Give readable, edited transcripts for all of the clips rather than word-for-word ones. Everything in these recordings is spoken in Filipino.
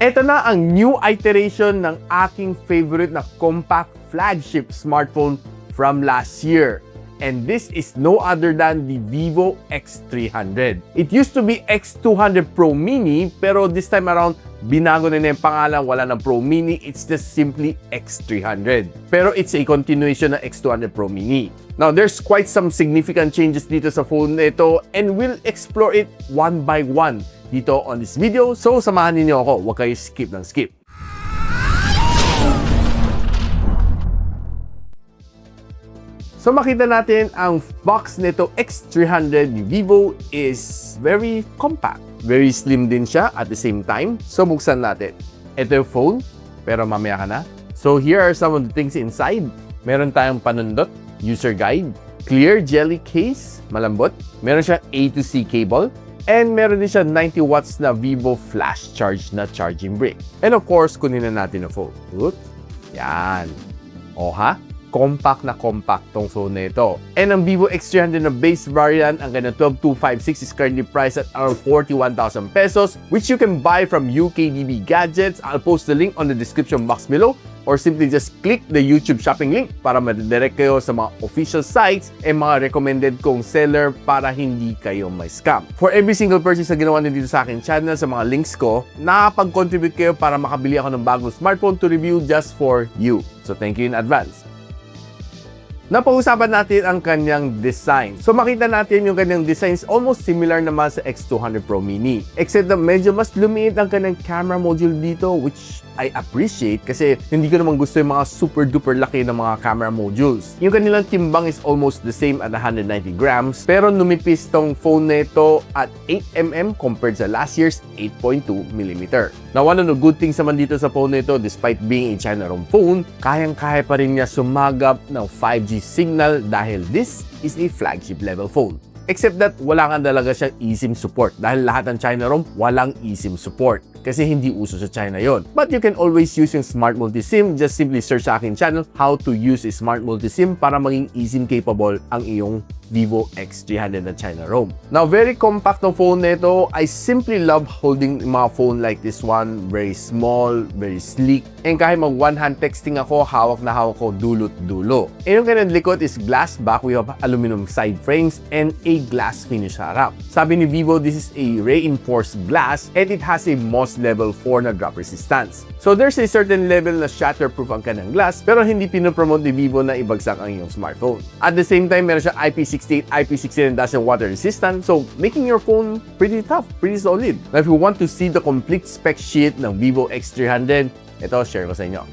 Ito na ang new iteration ng aking favorite na compact flagship smartphone from last year. And this is no other than the Vivo X300. It used to be X200 Pro Mini, pero this time around, binago na yung pangalan, wala ng Pro Mini, it's just simply X300. Pero it's a continuation ng X200 Pro Mini. Now, there's quite some significant changes dito sa phone na ito, and we'll explore it one by one dito on this video. So, samahan niyo ako, huwag kayo skip ng skip. So makita natin ang box nito X300 ni Vivo is very compact. Very slim din siya at the same time. So buksan natin. Ito yung phone, pero mamaya ka na. So here are some of the things inside. Meron tayong panundot, user guide, clear jelly case, malambot. Meron siya A to C cable. And meron din siya 90 watts na Vivo flash charge na charging brick. And of course, kunin na natin ang phone. Oops. Yan. O ha? Compact tong phone na ito. And ang Vivo X300 na base variant, ang kanyang 12256 is currently priced at around 41,000 pesos, which you can buy from UKDB Gadgets. I'll post the link on the description box below, or simply just click the YouTube shopping link para ma-direct kayo sa mga official sites and mga recommended kong seller para hindi kayo may scam. For every single purchase na ginawa nyo dito sa aking channel, sa mga links ko, nakapag-contribute kayo para makabili ako ng bagong smartphone to review just for you. So thank you in advance. Napag-usapan natin ang kanyang design. So makita natin yung kanyang design is almost similar naman sa X200 Pro Mini. Except na medyo mas lumiit ang kanyang camera module dito, which I appreciate kasi hindi ko naman gusto yung mga super duper laki ng mga camera modules. Yung kanilang timbang is almost the same at 190 grams, pero numipis tong phone na ito at 8mm compared sa last year's 8.2mm. Now, one of the good things naman dito sa phone na ito, despite being a China-ROM phone, kayang-kaya pa rin niya sumagap ng 5G signal dahil this is a flagship level phone. Except that wala nga talaga siyang eSIM support dahil lahat ng China-ROM walang eSIM support kasi hindi uso sa China yon. But you can always use yung Smart Multi-SIM. Just simply search sa aking channel how to use a Smart Multi-SIM para maging eSIM capable ang iyong Vivo X300 na China-ROM. Now, very compact ng phone na ito. I simply love holding mga phone like this one. Very small, very sleek. And kahit mag one-hand texting ako, hawak na hawak ko dulot-dulo. And yung kanyang likod is glass back. We have aluminum side frames and a glass finish sa harap. Sabi ni Vivo, this is a reinforced glass and it has a Moss level 4 na drop resistance. So there's a certain level na shatterproof ang kanyang glass pero hindi pinopromote ni Vivo na ibagsak ang iyong smartphone. At the same time, meron siya IP68, IP69 dash water resistant, so making your phone pretty tough, pretty solid. Now if you want to see the complete spec sheet ng Vivo X300, ito share ko sa inyo.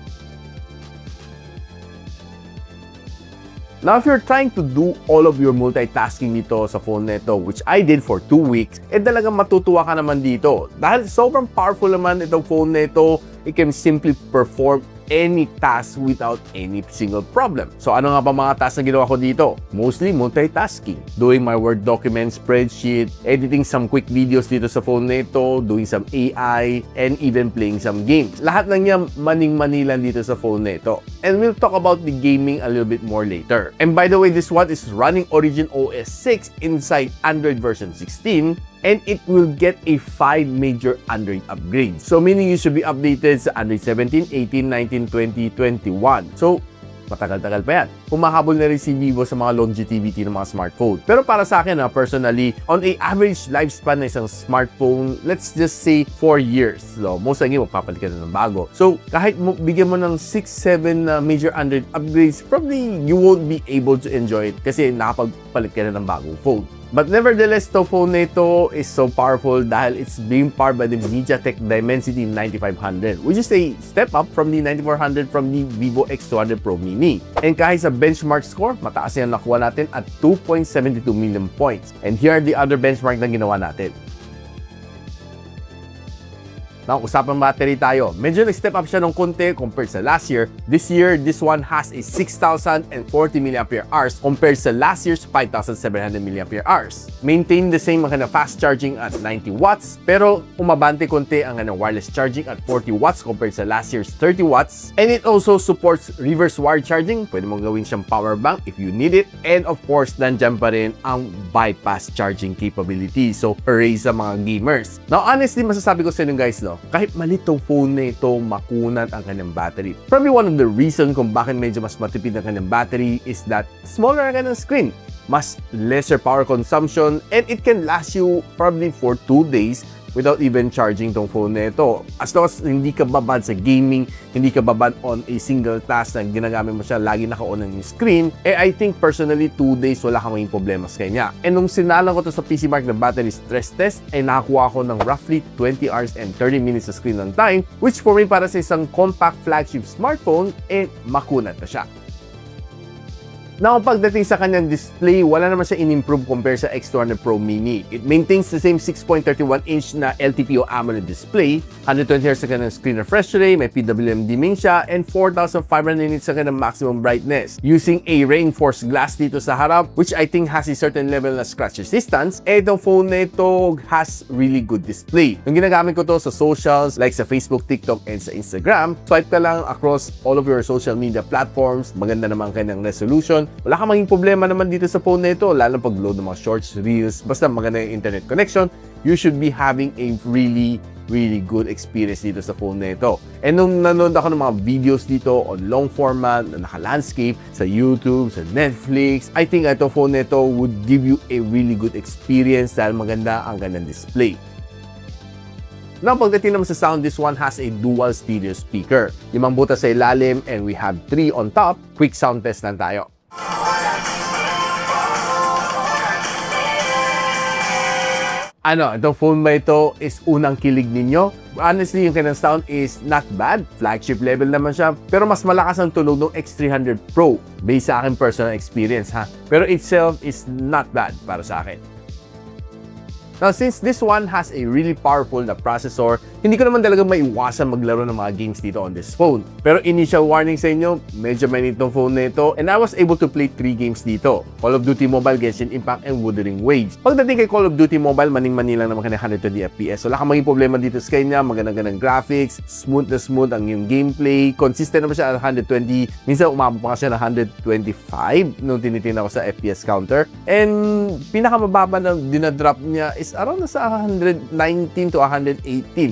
Now, if you're trying to do all of your multitasking dito sa phone nito, which I did for 2 weeks, talagang matutuwa ka naman dito. Dahil sobrang powerful naman itong phone nito, it can simply perform any task without any single problem. So ano nga ba mga tasks na ginawa ko dito? Mostly multitasking. Doing my Word document, spreadsheet, editing some quick videos dito sa phone nito, doing some AI, and even playing some games. Lahat ng yan maning-manilan dito sa phone nito. And we'll talk about the gaming a little bit more later. And by the way, this one is running Origin OS 6 inside Android version 16. And it will get a 5 major Android upgrades. So meaning you should be updated sa Android 17, 18, 19, 20, 21. So matagal-tagal pa yan. Humahabol na rin si Vivo sa mga longevity ng mga smartphone. Pero para sa akin, personally, on a average lifespan ng isang smartphone, let's just say 4 years. So, most likely, magpapalit ka na ng bago. So, kahit bigyan mo ng 6-7 major Android upgrades, probably you won't be able to enjoy it kasi nakapagpalit ka na ng bagong phone. But nevertheless, the phone na ito is so powerful dahil it's being powered by the MediaTek Dimensity 9500, which is a step up from the 9400 from the Vivo X200 Pro Mini. And kahit sa benchmark score, mataas yan nakuha natin at 2.72 million points. And here are the other benchmark na ginawa natin. Now, usapang battery tayo. Medyo nag-step up siya ng konti compared sa last year. This year, this one has a 6,040 mAh compared sa last year's 5,700 mAh. Maintain the same ang kanyang fast charging at 90 watts, pero umabante konti ang kanyang wireless charging at 40 watts compared sa last year's 30 watts. And it also supports reverse wire charging. Pwede mong gawin siyang power bank if you need it. And of course, nandyan pa rin ang bypass charging capability. So, array sa mga gamers. Now, honestly, masasabi ko sa inyo guys, no, Kahit malit tong phone na ito, makunat ang kanyang battery. Probably one of the reason kung bakit medyo mas matipid ang kanyang battery is that smaller ang kanyang screen. Mas lesser power consumption, and it can last you probably for 2 days without even charging tong phone na ito. As long as hindi ka babad sa gaming, hindi ka babad on a single task na ginagamit mo siya, lagi naka-on ang screen, I think personally 2 days wala kang maging problema sa kanya. And nung sinalang ko to sa PC Mark na battery stress test, nakakuha ko ng roughly 20 hours and 30 minutes sa screen on time, which for me para sa isang compact flagship smartphone, makunat na siya. Now, pagdating sa kanyang display, wala naman siya in-improve compare sa X300 Pro Mini. It maintains the same 6.31-inch na LTPO AMOLED display, 120Hz sa kanyang screen refresh rate, may PWM dimming siya, and 4,500 nits sa kanyang maximum brightness. Using a reinforced glass dito sa harap, which I think has a certain level na scratch resistance, itong phone na ito has really good display. Yung ginagamit ko to sa socials, like sa Facebook, TikTok, and sa Instagram, swipe ka lang across all of your social media platforms, maganda naman kanyang resolution. Wala kang maging problema naman dito sa phone na ito, lalo pag-load ng mga shorts, reels, basta maganda yung internet connection, you should be having a really good experience dito sa phone na ito. And nung nanonood ako ng mga videos dito on long format, na naka-landscape, sa YouTube, sa Netflix, I think itong phone na ito would give you a really good experience dahil maganda ang kanyang display. Now, pagdating naman sa sound, this one has a dual stereo speaker. 5 butas sa ilalim and we have 3 on top. Quick sound test lang tayo. Itong phone ba ito is unang kilig ninyo? Honestly, yung kanyang sound is not bad. Flagship level naman siya. Pero mas malakas ang tunog ng X300 Pro. Based sa akin personal experience, ha? Pero itself is not bad para sa akin. Now, since this one has a really powerful na processor, hindi ko naman talaga maiwasan maglaro ng mga games dito on this phone. Pero initial warning sa inyo, medyo mainit tong phone na ito, and I was able to play 3 games dito. Call of Duty Mobile, Genshin Impact, and Wuthering Waves. Pagdating kay Call of Duty Mobile, maning-mani lang naman kanya 120 FPS. Wala kang maging problema dito sa kanya, magandang graphics, smooth na smooth ang yung gameplay, consistent naman siya at 120, minsan umabot pa siya na 125 nung tinitingnan ko sa FPS counter. And pinakamababa na dinadrop niya is around nasa 119 to 118.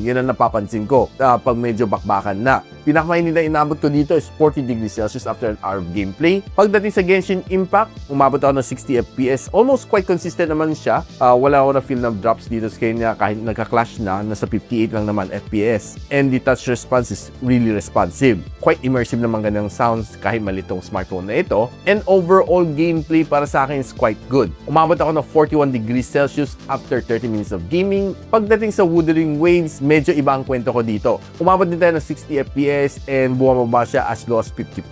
Yun ang napapansin ko pag medyo bakbakan na. Pinakamainit na inabot ko dito is 40 degrees Celsius after an hour of gameplay. Pagdating sa Genshin Impact, umabot ako ng 60 FPS. Almost quite consistent naman siya. Wala ako na feel ng drops dito sa kanya kahit nagka-clash na, nasa 58 lang naman FPS. And the touch response is really responsive. Quite immersive naman ganyang sounds kahit malitong smartphone na ito. And overall gameplay para sa akin is quite good. Umabot ako ng 41 degrees Celsius after 30 minutes of gaming. Pagdating sa Wuthering Waves, medyo iba ang kwento ko dito. Umabot din tayo ng 60 FPS and bumababa siya as low as 55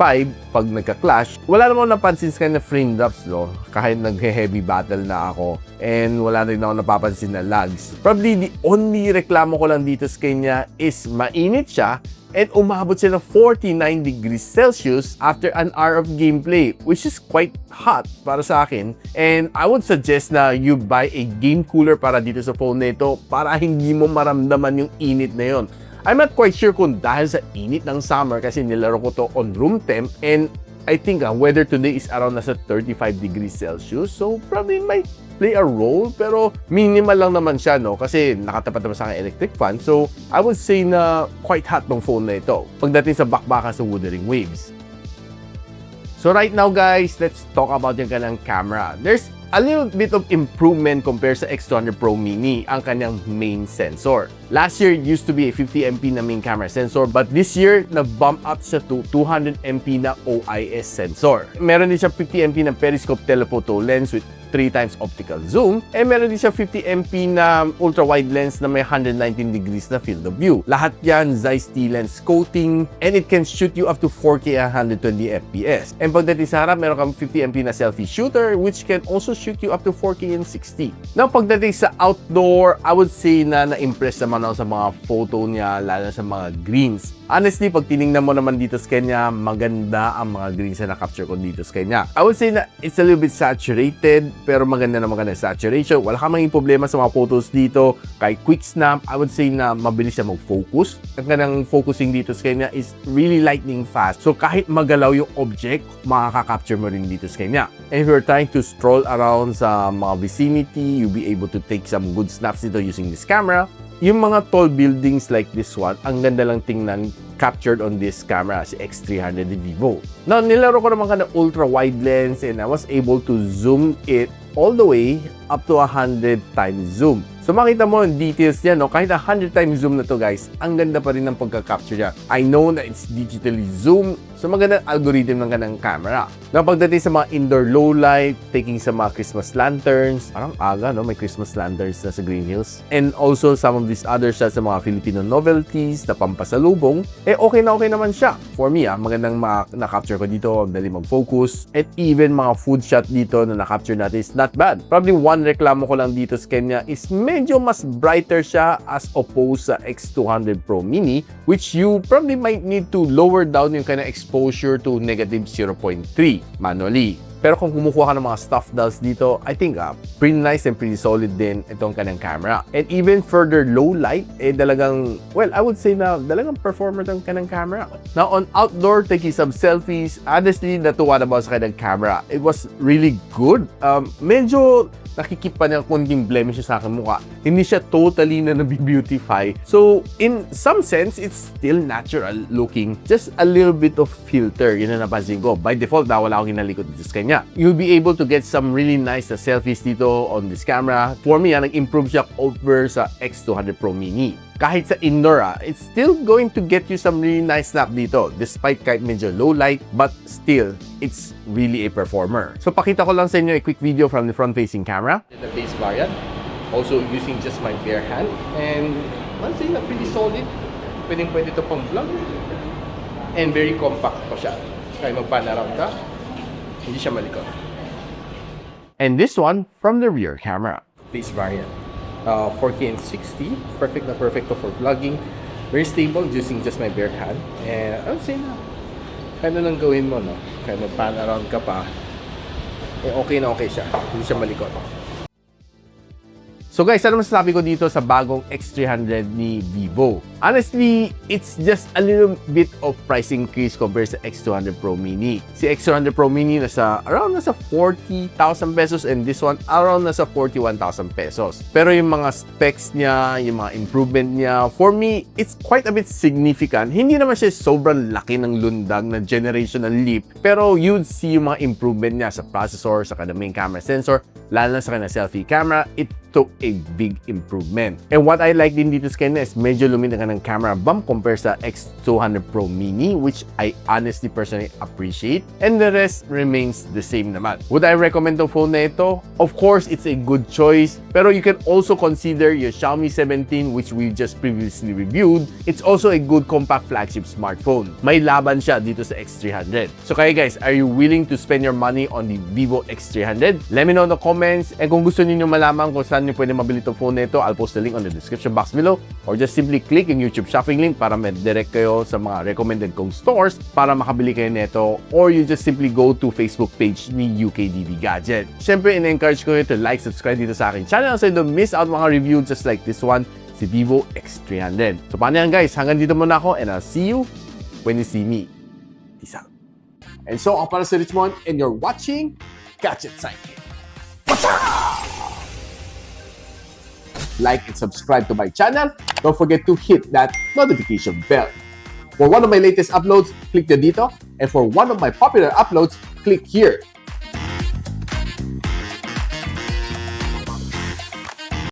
pag nagka-clash. Wala namang napansin sa kanya frame drops, no? Kahit naghe-heavy battle na ako. And wala rin ako napapansin na lags. Probably the only reklamo ko lang dito sa kanya is mainit siya and umabot siya ng 49 degrees Celsius after an hour of gameplay, which is quite hot para sa akin. And I would suggest na you buy a game cooler para dito sa phone na ito para hindi mo maramdaman yung init na yon. I'm not quite sure kung dahil sa init ng summer kasi nilaro ko to on room temp and I think weather today is around nasa 35 degrees Celsius. So probably might play a role pero minimal lang naman siya, no? Kasi nakatapat naman sa akin electric fan. So I would say na quite hot ng phone na ito pagdating sa bakbakan sa Wuthering Waves. So right now guys, let's talk about yung kanyang camera. There's a little bit of improvement compared sa X300 Pro Mini, ang kanyang main sensor. Last year, it used to be a 50MP na main camera sensor, but this year, nag-bump up siya to 200MP na OIS sensor. Meron din siya 50MP na periscope telephoto lens with 3 times optical zoom, and meron din siya 50MP na ultra-wide lens na may 119 degrees na field of view. Lahat yan, Zeiss T-lens coating, and it can shoot you up to 4K at 120 FPS. And pagdating sa harap, meron kang 50MP na selfie shooter, which can also shoot you up to 4K and 60. Now, pagdating sa outdoor, I would say na na-impress naman ako sa mga photo niya, lalo sa mga greens. Honestly, pag tinignan mo naman dito sa kanya, maganda ang mga greens na na-capture ko dito sa kanya. I would say na it's a little bit saturated, pero maganda naman kanya saturation. Wala kang maging problema sa mga photos dito. Kahit quick snap, I would say na mabilis siya mag-focus. Ang kanyang focusing dito sa kanya is really lightning fast. So kahit magalaw yung object, makaka-capture mo rin dito sa kanya. And if you're trying to stroll around sa mga vicinity, you'll be able to take some good snaps dito using this camera. yung mga tall buildings like this one, ang ganda lang tingnan captured on this camera, si X300 ni Vivo. Now, nilaro ko naman ka ng ultra wide lens and I was able to zoom it all the way up to 100 times zoom. So makita mo yung details niya, no? Kahit 100 times zoom na to guys, ang ganda pa rin ng pagka-capture niya. I know na it's digitally zoom, so magandang algorithm ng kanang camera. Now pagdating sa mga indoor low light, taking sa mga Christmas lanterns, parang aga, no? May Christmas lanterns na sa Green Hills. And also some of these other shots sa mga Filipino novelties na pampasalubong, okay naman siya. For me, magandang na-capture ko dito, dali mag-focus. At even mga food shot dito na na-capture natin is not bad. Probably one reklamo ko lang dito sa kanya is medyo mas brighter siya as opposed sa X200 Pro Mini, which you probably might need to lower down yung kind of exposure to negative 0.3 manually. Pero kung kumukuha ka ng mga stuffed dolls dito, I think pretty nice and pretty solid din itong kanyang camera. And even further low light, talagang, well, I would say na talagang performer itong kanyang camera. Now, on outdoor, taking some selfies, honestly, natuwa na ba sa kanyang camera? It was really good. Medyo nakikip pa niya konting blemish sa akin mukha. Hindi siya totally na nabi-beautify. So, in some sense, it's still natural looking. Just a little bit of filter. Yun na napansin ko. By default, wala akong inalikot dito sa kanya. You'll be able to get some really nice selfies dito on this camera. For me, nag-improve siya over sa X200 Pro Mini. Kahit sa indoor, it's still going to get you some really nice snap dito despite kahit medyo low light, but still, it's really a performer. So, pakita ko lang sa inyo a quick video from the front-facing camera. The base variant, also using just my bare hand, and I'll say na pretty solid. Pwede ito pang vlog, and very compact pa siya. Kaya mag-pan around ka, hindi siya malikot. And this one from the rear camera. Base variant. 4K and 60, perfect to for vlogging. Very stable using just my bare hand. And I would say na, kaya lang gawin mo, no? Kaya mag-pan around ka pa, okay siya. Hindi siya malikot. So guys, ano masasabi ko dito sa bagong X300 ni Vivo? Honestly, it's just a little bit of price increase compared sa X200 Pro Mini. Si X200 Pro Mini around 40,000 pesos and this one around 41,000 pesos. Pero yung mga specs niya, yung mga improvement niya, for me, it's quite a bit significant. Hindi naman siya sobrang laki ng lundag na generational leap, pero you'd see yung mga improvement niya sa processor, sa kanyang main camera sensor, lalo na sa kanyang selfie camera. It took a big improvement. And what I like din dito sa kanya is medyo lumina ka ng camera bump compared sa X200 Pro Mini, which I honestly personally appreciate. And the rest remains the same naman. Would I recommend the phone na ito? Of course, it's a good choice. Pero you can also consider your Xiaomi 17, which we just previously reviewed. It's also a good compact flagship smartphone. May laban siya dito sa X300. So kaya guys, are you willing to spend your money on the Vivo X300? Let me know in the comments. And kung gusto niyo malaman kung saan niyo pwede mabili itong phone nito, I'll post the link on the description box below, or just simply click yung YouTube shopping link para ma-direct kayo sa mga recommended kong stores para makabili kayo nito, or you just simply go to Facebook page ni UKDB Gadget. Siyempre, in-encourage ko kayo to like, subscribe dito sa aking channel so you don't miss out mga review just like this one, si Vivo X300. So paano yan guys, hanggang dito muna ako and I'll see you when you see me. Peace out. And so, ako para si Richmond and you're watching Gadgetsidekick. What's up? Like and subscribe to my channel. Don't forget to hit that notification bell. For one of my latest uploads, click the dito. And for one of my popular uploads, click here.